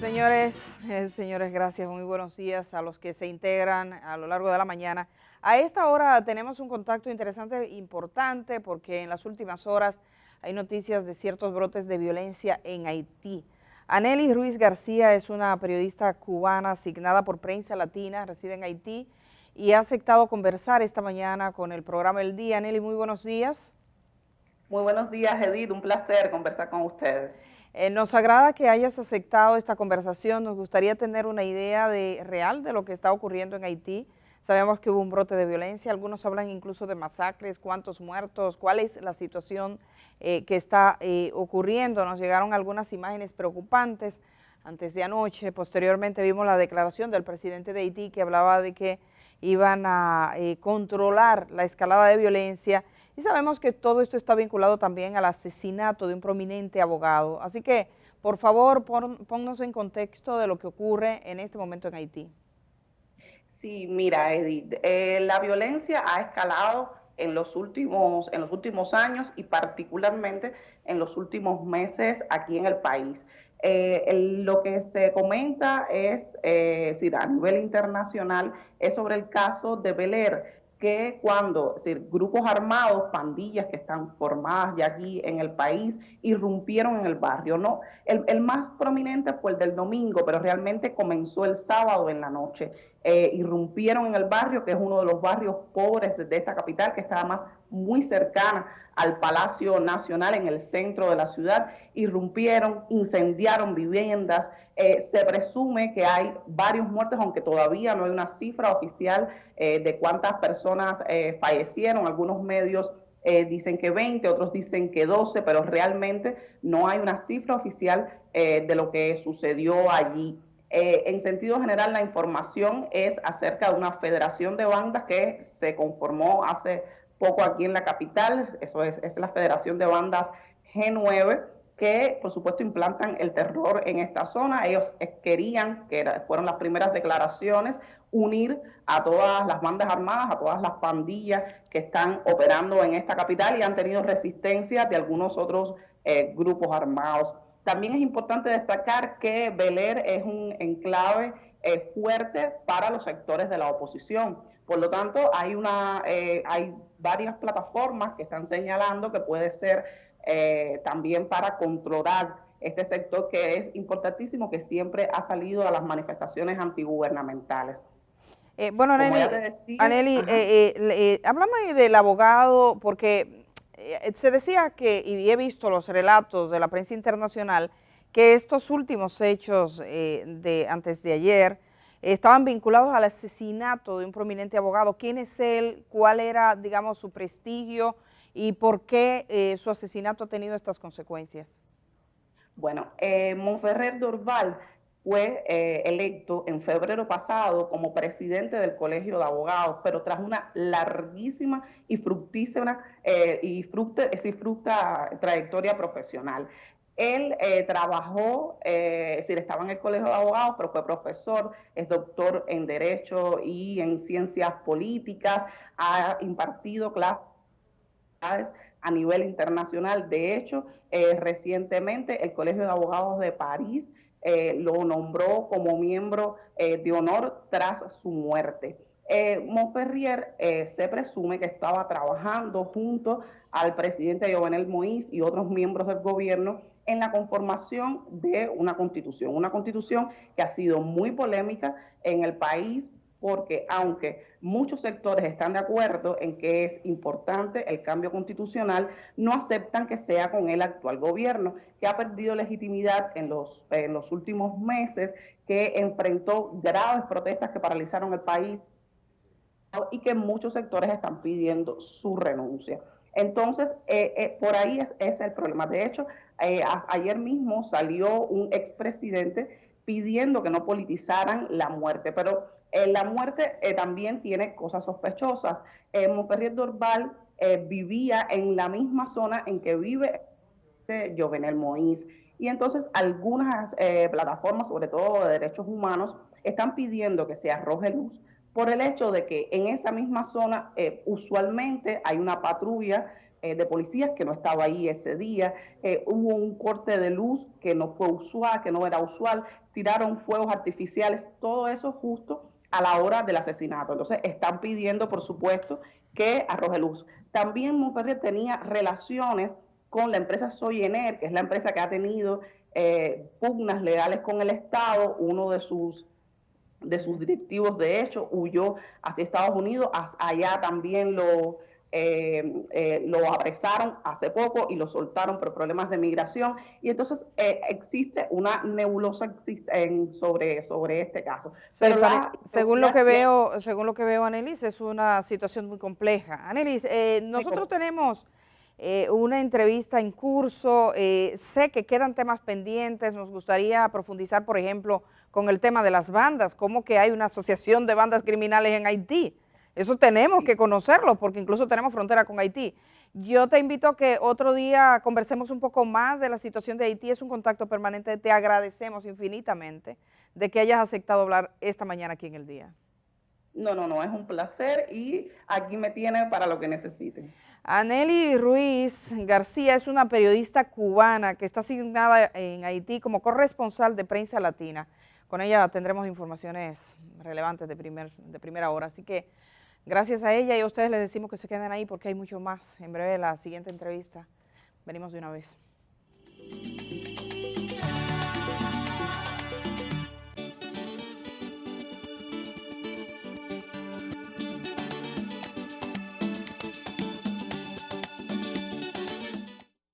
Señores, gracias. Muy buenos días a los que se integran a lo largo de la mañana. A esta hora tenemos un contacto interesante e importante porque en las últimas horas hay noticias de ciertos brotes de violencia en Haití. Anely Ruiz García es una periodista cubana asignada por Prensa Latina, reside en Haití y ha aceptado conversar esta mañana con el programa El Día. Anely, muy buenos días. Muy buenos días, Edith. Un placer conversar con ustedes. Nos agrada que hayas aceptado esta conversación. Nos gustaría tener una idea real de lo que está ocurriendo en Haití. Sabemos que hubo un brote de violencia, algunos hablan incluso de masacres, cuántos muertos, cuál es la situación que está ocurriendo. Nos llegaron algunas imágenes preocupantes antes de anoche. Posteriormente vimos la declaración del presidente de Haití que hablaba de que iban a controlar la escalada de violencia. Y sabemos que todo esto está vinculado también al asesinato de un prominente abogado. Así que, por favor, ponnos en contexto de lo que ocurre en este momento en Haití. Sí, mira, Edith, la violencia ha escalado en los últimos años y particularmente en los últimos meses aquí en el país. Lo que se comenta es, a nivel internacional, es sobre el caso de Bel Air, que cuando grupos armados, pandillas que están formadas ya aquí en el país, irrumpieron en el barrio. No, el más prominente fue el del domingo, pero realmente comenzó el sábado en la noche. Irrumpieron en el barrio, que es uno de los barrios pobres de esta capital, que está además muy cercana al Palacio Nacional en el centro de la ciudad. Irrumpieron, incendiaron viviendas. Se presume que hay varios muertos, aunque todavía no hay una cifra oficial de cuántas personas fallecieron. Algunos medios dicen que 20, otros dicen que 12, pero realmente no hay una cifra oficial de lo que sucedió allí. En sentido general, la información es acerca de una federación de bandas que se conformó hace poco aquí en la capital. Eso es la Federación de Bandas G9, que por supuesto implantan el terror en esta zona. Ellos querían, fueron las primeras declaraciones, unir a todas las bandas armadas, a todas las pandillas que están operando en esta capital y han tenido resistencia de algunos otros grupos armados. También es importante destacar que Bel Air es un enclave fuerte para los sectores de la oposición. Por lo tanto, hay varias plataformas que están señalando que puede ser también para controlar este sector que es importantísimo, que siempre ha salido a las manifestaciones antigubernamentales. Bueno, Como ya te decía, Anely, háblame del abogado, porque se decía que, y he visto los relatos de la prensa internacional, que estos últimos hechos de antes de ayer estaban vinculados al asesinato de un prominente abogado. ¿Quién es él? ¿Cuál era, digamos, su prestigio? ¿Y por qué su asesinato ha tenido estas consecuencias? Bueno, Monferrer Dorval fue electo en febrero pasado como presidente del Colegio de Abogados, pero tras una larguísima y fructífera fructa trayectoria profesional. Él trabajó, estaba en el Colegio de Abogados, pero fue profesor, es doctor en Derecho y en Ciencias Políticas, ha impartido clases a nivel internacional. De hecho, recientemente el Colegio de Abogados de París lo nombró como miembro de honor tras su muerte. Montferrier se presume que estaba trabajando junto al presidente Jovenel Moïse y otros miembros del gobierno en la conformación de una constitución que ha sido muy polémica en el país, porque aunque muchos sectores están de acuerdo en que es importante el cambio constitucional, no aceptan que sea con el actual gobierno, que ha perdido legitimidad en los últimos meses, que enfrentó graves protestas que paralizaron el país y que muchos sectores están pidiendo su renuncia. Entonces, por ahí es el problema. De hecho, ayer mismo salió un expresidente pidiendo que no politizaran la muerte, pero la muerte también tiene cosas sospechosas. Montferrier Dorval vivía en la misma zona en que vive Jovenel Moïse. Y entonces algunas plataformas, sobre todo de derechos humanos, están pidiendo que se arroje luz por el hecho de que en esa misma zona usualmente hay una patrulla de policías que no estaba ahí ese día, hubo un corte de luz que no fue usual, que no era usual, tiraron fuegos artificiales, todo eso justo a la hora del asesinato. Entonces están pidiendo, por supuesto, que arroje luz. También Montferrer tenía relaciones con la empresa Soyener, que es la empresa que ha tenido pugnas legales con el Estado. Uno de sus directivos, de hecho, huyó hacia Estados Unidos. Allá también lo apresaron hace poco y lo soltaron por problemas de migración. Y entonces existe una nebulosa sobre este caso. Sí, Pero según lo que veo, Anelis, es una situación muy compleja. Anelis, nosotros tenemos una entrevista en curso, sé que quedan temas pendientes, nos gustaría profundizar, por ejemplo, con el tema de las bandas, cómo que hay una asociación de bandas criminales en Haití. Eso tenemos que conocerlo, porque incluso tenemos frontera con Haití. Yo te invito a que otro día conversemos un poco más de la situación de Haití, es un contacto permanente, te agradecemos infinitamente de que hayas aceptado hablar esta mañana aquí en El Día. No, es un placer y aquí me tiene para lo que necesiten. Anely Ruiz García es una periodista cubana que está asignada en Haití como corresponsal de Prensa Latina. Con ella tendremos informaciones relevantes de primera hora, así que gracias a ella y a ustedes les decimos que se queden ahí porque hay mucho más. En breve la siguiente entrevista. Venimos de una vez.